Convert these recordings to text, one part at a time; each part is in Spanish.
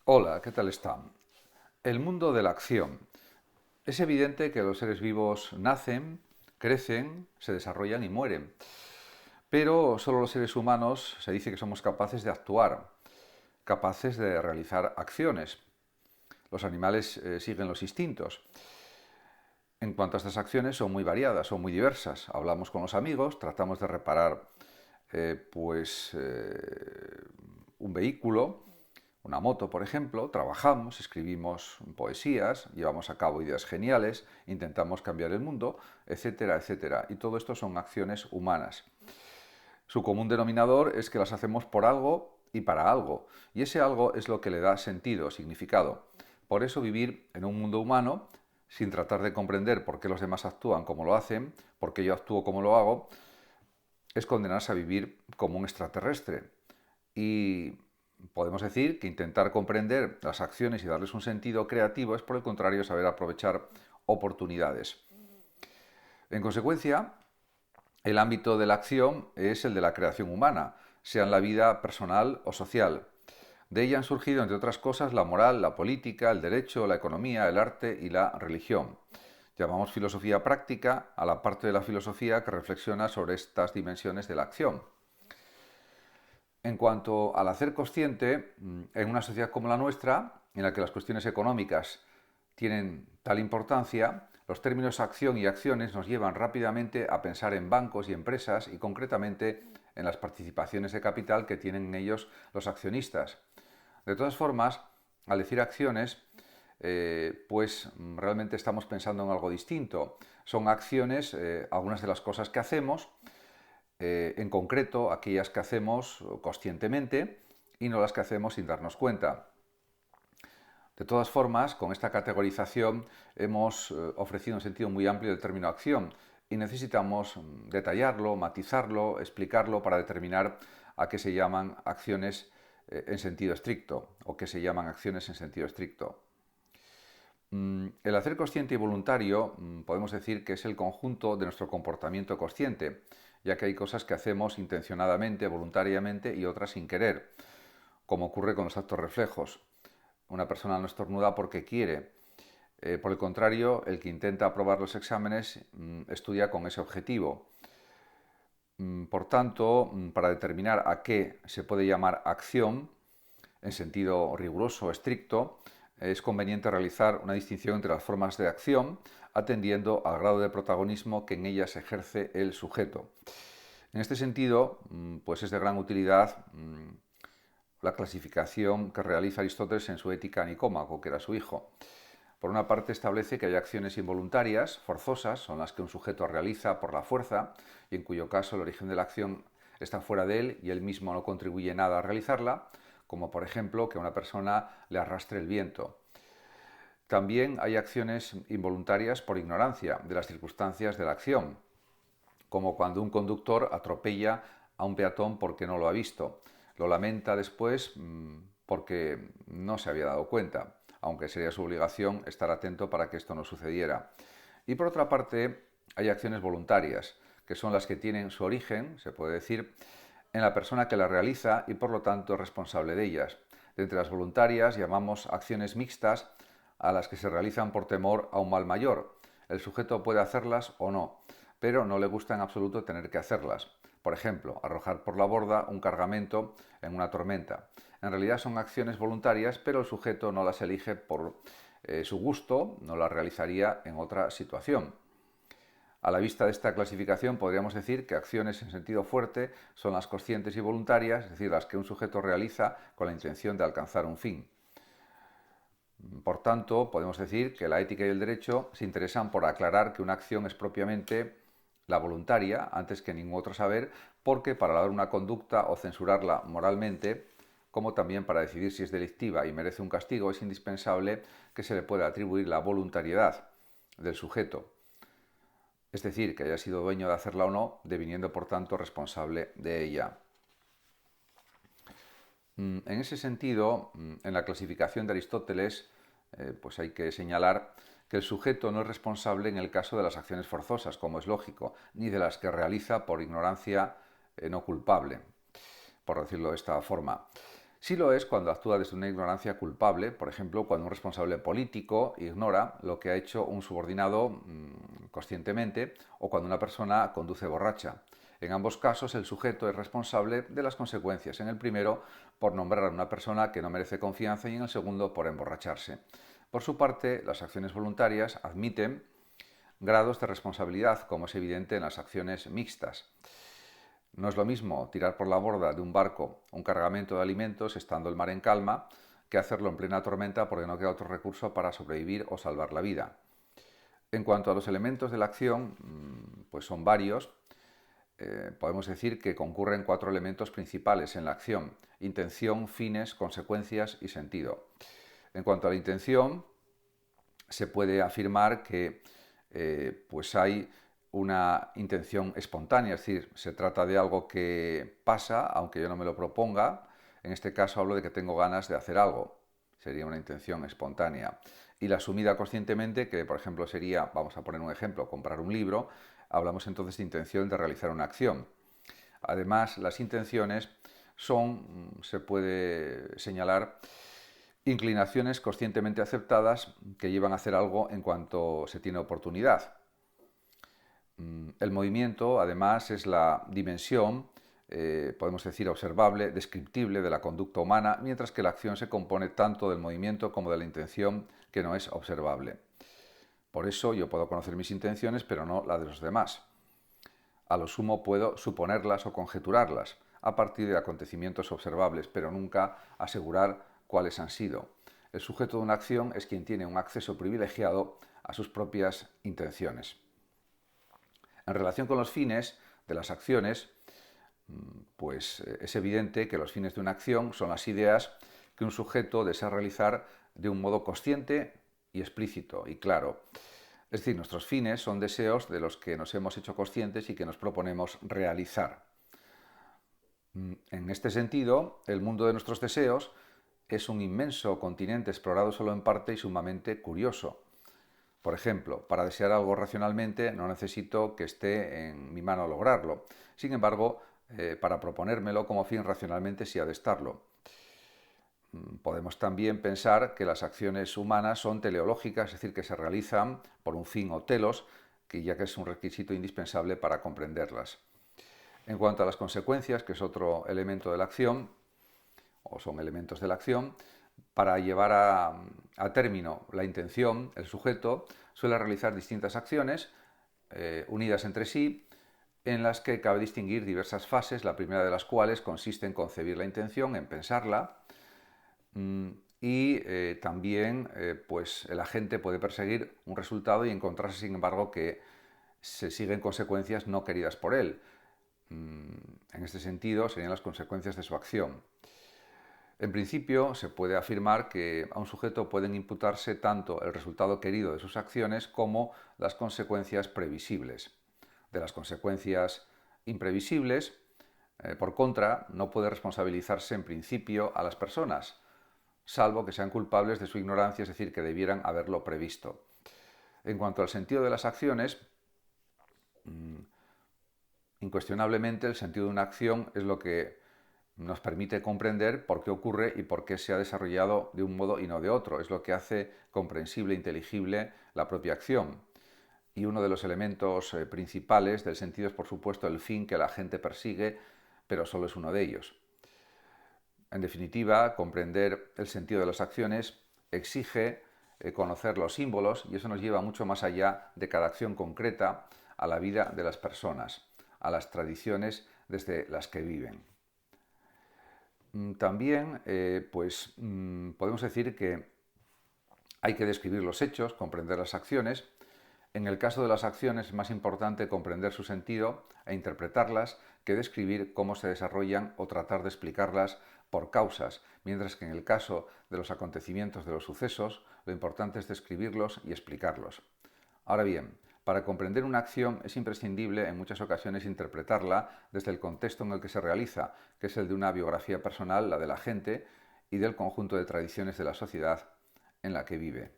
Hola, ¿qué tal están? El mundo de la acción. Es evidente que los seres vivos nacen, crecen, se desarrollan y mueren. Pero solo los seres humanos se dice que somos capaces de actuar, capaces de realizar acciones. Los animales siguen los instintos. En cuanto a estas acciones, son muy variadas, son muy diversas. Hablamos con los amigos, tratamos de reparar un vehículo, una moto, por ejemplo, trabajamos, escribimos poesías, llevamos a cabo ideas geniales, intentamos cambiar el mundo, etcétera, etcétera. Y todo esto son acciones humanas. Su común denominador es que las hacemos por algo y para algo, y ese algo es lo que le da sentido, significado. Por eso vivir en un mundo humano, sin tratar de comprender por qué los demás actúan como lo hacen, por qué yo actúo como lo hago, es condenarse a vivir como un extraterrestre. Y podemos decir que intentar comprender las acciones y darles un sentido creativo es, por el contrario, saber aprovechar oportunidades. En consecuencia, el ámbito de la acción es el de la creación humana, sea en la vida personal o social. De ella han surgido, entre otras cosas, la moral, la política, el derecho, la economía, el arte y la religión. Llamamos filosofía práctica a la parte de la filosofía que reflexiona sobre estas dimensiones de la acción. En cuanto al hacer consciente, en una sociedad como la nuestra, en la que las cuestiones económicas tienen tal importancia, los términos acción y acciones nos llevan rápidamente a pensar en bancos y empresas y concretamente en las participaciones de capital que tienen en ellos los accionistas. De todas formas, al decir acciones, realmente estamos pensando en algo distinto. Son acciones, algunas de las cosas que hacemos, en concreto aquellas que hacemos conscientemente y no las que hacemos sin darnos cuenta. De todas formas, con esta categorización hemos ofrecido un sentido muy amplio del término acción y necesitamos detallarlo, matizarlo, explicarlo para determinar a qué se llaman acciones en sentido estricto o qué se llaman acciones en sentido estricto. El hacer consciente y voluntario podemos decir que es el conjunto de nuestro comportamiento consciente, ya que hay cosas que hacemos intencionadamente, voluntariamente y otras sin querer, como ocurre con los actos reflejos. Una persona no estornuda porque quiere. Por el contrario, el que intenta aprobar los exámenes estudia con ese objetivo. Por tanto, para determinar a qué se puede llamar acción, en sentido riguroso o estricto, es conveniente realizar una distinción entre las formas de acción, atendiendo al grado de protagonismo que en ellas ejerce el sujeto. En este sentido, pues es de gran utilidad la clasificación que realiza Aristóteles en su Ética a Nicómaco, que era su hijo. Por una parte establece que hay acciones involuntarias, forzosas, son las que un sujeto realiza por la fuerza y en cuyo caso el origen de la acción está fuera de él y él mismo no contribuye nada a realizarla, como por ejemplo que a una persona le arrastre el viento. También hay acciones involuntarias por ignorancia de las circunstancias de la acción, como cuando un conductor atropella a un peatón porque no lo ha visto. Lo lamenta después porque no se había dado cuenta, aunque sería su obligación estar atento para que esto no sucediera. Y por otra parte, hay acciones voluntarias, que son las que tienen su origen, se puede decir, en la persona que las realiza y por lo tanto es responsable de ellas. De entre las voluntarias llamamos acciones mixtas a las que se realizan por temor a un mal mayor. El sujeto puede hacerlas o no, pero no le gusta en absoluto tener que hacerlas. Por ejemplo, arrojar por la borda un cargamento en una tormenta. En realidad son acciones voluntarias, pero el sujeto no las elige por su gusto, no las realizaría en otra situación. A la vista de esta clasificación podríamos decir que acciones en sentido fuerte son las conscientes y voluntarias, es decir, las que un sujeto realiza con la intención de alcanzar un fin. Por tanto, podemos decir que la ética y el derecho se interesan por aclarar que una acción es propiamente la voluntaria, antes que ningún otro saber, porque para dar una conducta o censurarla moralmente, como también para decidir si es delictiva y merece un castigo, es indispensable que se le pueda atribuir la voluntariedad del sujeto, es decir, que haya sido dueño de hacerla o no, deviniendo por tanto responsable de ella. En ese sentido, en la clasificación de Aristóteles, pues hay que señalar que el sujeto no es responsable en el caso de las acciones forzosas, como es lógico, ni de las que realiza por ignorancia no culpable, por decirlo de esta forma. Sí lo es cuando actúa desde una ignorancia culpable, por ejemplo, cuando un responsable político ignora lo que ha hecho un subordinado conscientemente o cuando una persona conduce borracha. En ambos casos, el sujeto es responsable de las consecuencias. En el primero, por nombrar a una persona que no merece confianza y en el segundo, por emborracharse. Por su parte, las acciones voluntarias admiten grados de responsabilidad, como es evidente en las acciones mixtas. No es lo mismo tirar por la borda de un barco un cargamento de alimentos estando el mar en calma que hacerlo en plena tormenta porque no queda otro recurso para sobrevivir o salvar la vida. En cuanto a los elementos de la acción, pues son varios. Podemos decir que concurren 4 elementos principales en la acción: intención, fines, consecuencias y sentido. En cuanto a la intención, se puede afirmar que pues hay una intención espontánea, es decir, se trata de algo que pasa, aunque yo no me lo proponga. En este caso hablo de que tengo ganas de hacer algo, sería una intención espontánea. Y la asumida conscientemente, que por ejemplo sería, vamos a poner un ejemplo, comprar un libro, hablamos entonces de intención de realizar una acción. Además, las intenciones son, se puede señalar, inclinaciones conscientemente aceptadas que llevan a hacer algo en cuanto se tiene oportunidad. El movimiento, además, es la dimensión, podemos decir, observable, descriptible de la conducta humana, mientras que la acción se compone tanto del movimiento como de la intención, que no es observable. Por eso yo puedo conocer mis intenciones, pero no la de los demás. A lo sumo puedo suponerlas o conjeturarlas a partir de acontecimientos observables, pero nunca asegurar cuáles han sido. El sujeto de una acción es quien tiene un acceso privilegiado a sus propias intenciones. En relación con los fines de las acciones, pues es evidente que los fines de una acción son las ideas que un sujeto desea realizar de un modo consciente y explícito y claro. Es decir, nuestros fines son deseos de los que nos hemos hecho conscientes y que nos proponemos realizar. En este sentido, el mundo de nuestros deseos es un inmenso continente explorado solo en parte y sumamente curioso. Por ejemplo, para desear algo racionalmente no necesito que esté en mi mano lograrlo. Sin embargo, para proponérmelo como fin racionalmente sí ha de estarlo. Podemos también pensar que las acciones humanas son teleológicas, es decir, que se realizan por un fin o telos, que ya que es un requisito indispensable para comprenderlas. En cuanto a las consecuencias, que es otro elemento de la acción, o son elementos de la acción, para llevar a término la intención, el sujeto suele realizar distintas acciones unidas entre sí, en las que cabe distinguir diversas fases, la primera de las cuales consiste en concebir la intención, en pensarla, y también pues el agente puede perseguir un resultado y encontrarse, sin embargo, que se siguen consecuencias no queridas por él. En este sentido, serían las consecuencias de su acción. En principio, se puede afirmar que a un sujeto pueden imputarse tanto el resultado querido de sus acciones como las consecuencias previsibles. De las consecuencias imprevisibles, por contra, no puede responsabilizarse en principio a las personas, salvo que sean culpables de su ignorancia, es decir, que debieran haberlo previsto. En cuanto al sentido de las acciones, incuestionablemente el sentido de una acción es lo que nos permite comprender por qué ocurre y por qué se ha desarrollado de un modo y no de otro. Es lo que hace comprensible e inteligible la propia acción. Y uno de los elementos principales del sentido es, por supuesto, el fin que la gente persigue, pero solo es uno de ellos. En definitiva, comprender el sentido de las acciones exige conocer los símbolos y eso nos lleva mucho más allá de cada acción concreta a la vida de las personas, a las tradiciones desde las que viven. También, podemos decir que hay que describir los hechos, comprender las acciones. En el caso de las acciones es más importante comprender su sentido e interpretarlas que describir cómo se desarrollan o tratar de explicarlas por causas, mientras que en el caso de los acontecimientos de los sucesos, lo importante es describirlos y explicarlos. Ahora bien, para comprender una acción es imprescindible en muchas ocasiones interpretarla desde el contexto en el que se realiza, que es el de una biografía personal, la de la gente, y del conjunto de tradiciones de la sociedad en la que vive.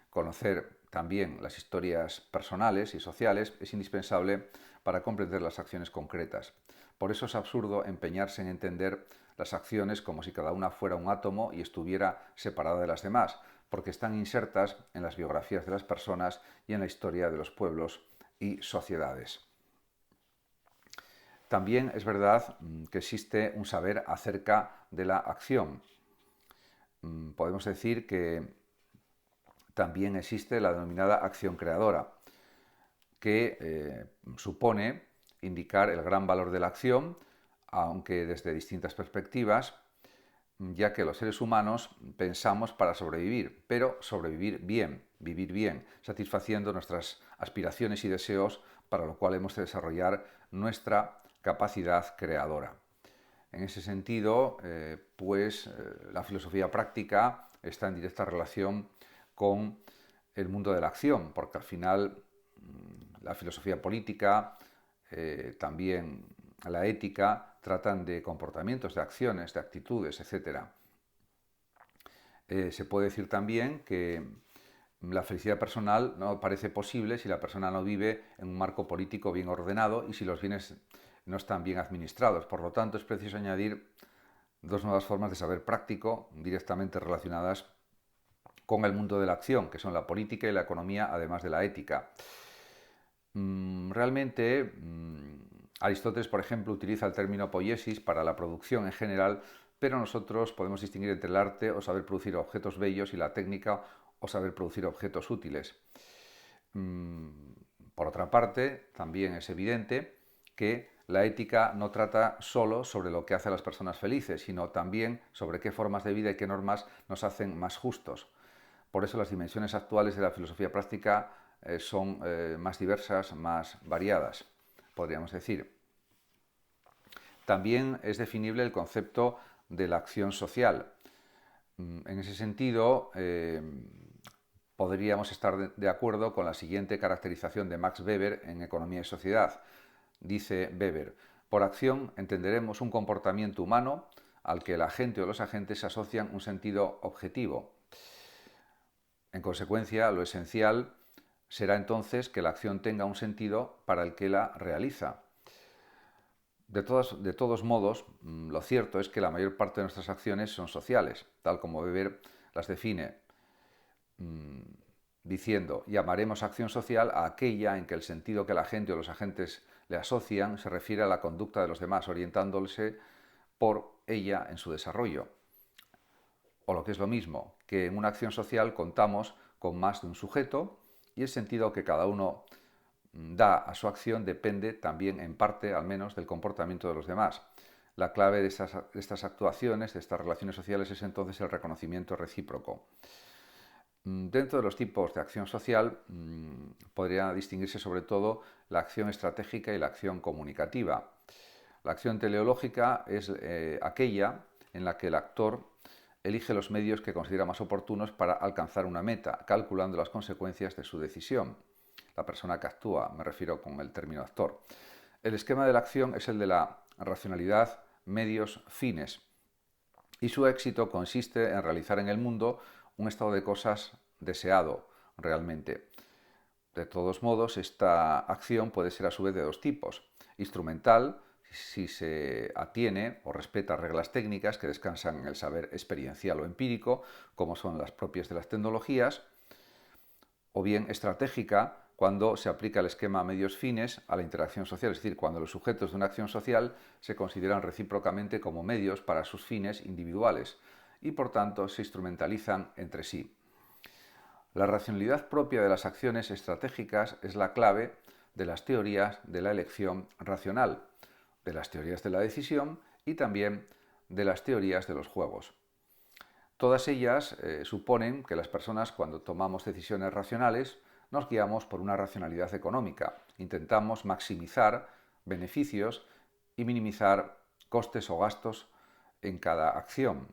Conocer también las historias personales y sociales es indispensable para comprender las acciones concretas. Por eso es absurdo empeñarse en entender las acciones como si cada una fuera un átomo y estuviera separada de las demás, porque están insertas en las biografías de las personas y en la historia de los pueblos y sociedades. También es verdad que existe un saber acerca de la acción. Podemos decir que también existe la denominada acción creadora, que supone indicar el gran valor de la acción, aunque desde distintas perspectivas, ya que los seres humanos pensamos para sobrevivir, pero sobrevivir bien, vivir bien, satisfaciendo nuestras aspiraciones y deseos, para lo cual hemos de desarrollar nuestra capacidad creadora. En ese sentido, la filosofía práctica está en directa relación con el mundo de la acción, porque al final la filosofía política, también la ética, tratan de comportamientos, de acciones, de actitudes, etc. Se puede decir también que la felicidad personal no parece posible si la persona no vive en un marco político bien ordenado y si los bienes no están bien administrados. Por lo tanto, es preciso añadir dos nuevas formas de saber práctico directamente relacionadas con el mundo de la acción, que son la política y la economía, además de la ética. Realmente, Aristóteles, por ejemplo, utiliza el término poiesis para la producción en general, pero nosotros podemos distinguir entre el arte o saber producir objetos bellos y la técnica o saber producir objetos útiles. Por otra parte, también es evidente que la ética no trata solo sobre lo que hace a las personas felices, sino también sobre qué formas de vida y qué normas nos hacen más justos. Por eso las dimensiones actuales de la filosofía práctica son más diversas, más variadas, podríamos decir. También es definible el concepto de la acción social. En ese sentido, podríamos estar de acuerdo con la siguiente caracterización de Max Weber en Economía y Sociedad. Dice Weber: por acción entenderemos un comportamiento humano al que el agente o los agentes asocian un sentido objetivo. En consecuencia, lo esencial será entonces que la acción tenga un sentido para el que la realiza. De todos modos, lo cierto es que la mayor parte de nuestras acciones son sociales, tal como Weber las define, diciendo: llamaremos acción social a aquella en que el sentido que la gente o los agentes le asocian se refiere a la conducta de los demás, orientándose por ella en su desarrollo. O lo que es lo mismo, que en una acción social contamos con más de un sujeto y el sentido que cada uno da a su acción depende también, en parte al menos, del comportamiento de los demás. La clave de estas actuaciones, de estas relaciones sociales, es entonces el reconocimiento recíproco. Dentro de los tipos de acción social podría distinguirse sobre todo la acción estratégica y la acción comunicativa. La acción teleológica es aquella en la que el actor elige los medios que considera más oportunos para alcanzar una meta, calculando las consecuencias de su decisión. La persona que actúa, me refiero con el término actor. El esquema de la acción es el de la racionalidad, medios, fines, y su éxito consiste en realizar en el mundo un estado de cosas deseado realmente. De todos modos, esta acción puede ser a su vez de dos tipos: instrumental, si se atiene o respeta reglas técnicas que descansan en el saber experiencial o empírico, como son las propias de las tecnologías, o bien estratégica, cuando se aplica el esquema medios-fines a la interacción social, es decir, cuando los sujetos de una acción social se consideran recíprocamente como medios para sus fines individuales y por tanto se instrumentalizan entre sí. La racionalidad propia de las acciones estratégicas es la clave de las teorías de la elección racional, de las teorías de la decisión y también de las teorías de los juegos. Todas ellas suponen que las personas, cuando tomamos decisiones racionales, nos guiamos por una racionalidad económica. Intentamos maximizar beneficios y minimizar costes o gastos en cada acción.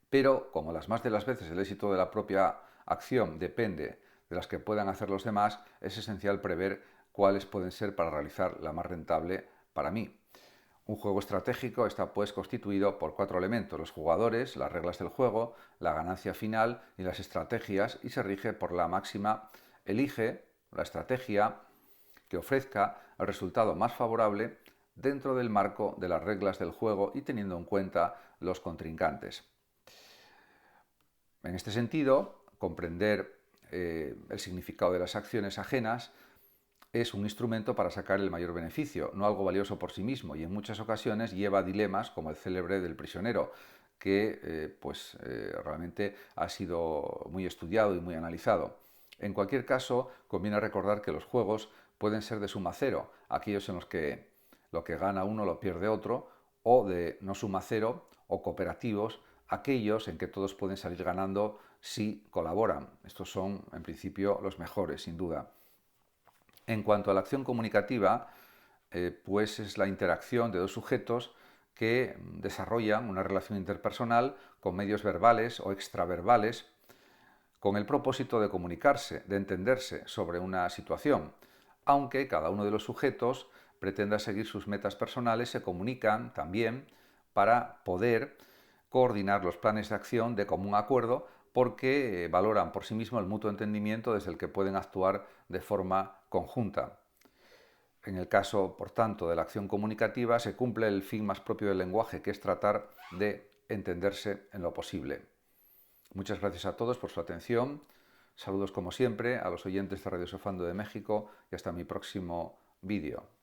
Pero, como las más de las veces el éxito de la propia acción depende de las que puedan hacer los demás, es esencial prever cuáles pueden ser para realizar la más rentable para mí. Un juego estratégico está pues constituido por 4 elementos: los jugadores, las reglas del juego, la ganancia final y las estrategias, y se rige por la máxima: elige la estrategia que ofrezca el resultado más favorable dentro del marco de las reglas del juego y teniendo en cuenta los contrincantes. En este sentido, comprender el significado de las acciones ajenas es un instrumento para sacar el mayor beneficio, no algo valioso por sí mismo, y en muchas ocasiones lleva dilemas como el célebre del prisionero, que realmente ha sido muy estudiado y muy analizado. En cualquier caso, conviene recordar que los juegos pueden ser de suma cero, aquellos en los que lo que gana uno lo pierde otro, o de no suma cero, o cooperativos, aquellos en que todos pueden salir ganando si colaboran. Estos son, en principio, los mejores, sin duda. En cuanto a la acción comunicativa, pues es la interacción de dos sujetos que desarrollan una relación interpersonal con medios verbales o extraverbales con el propósito de comunicarse, de entenderse sobre una situación. Aunque cada uno de los sujetos pretenda seguir sus metas personales, se comunican también para poder coordinar los planes de acción de común acuerdo porque valoran por sí mismos el mutuo entendimiento desde el que pueden actuar de forma conjunta. En el caso, por tanto, de la acción comunicativa, se cumple el fin más propio del lenguaje, que es tratar de entenderse en lo posible. Muchas gracias a todos por su atención. Saludos como siempre a los oyentes de Radio Sofando de México y hasta mi próximo vídeo.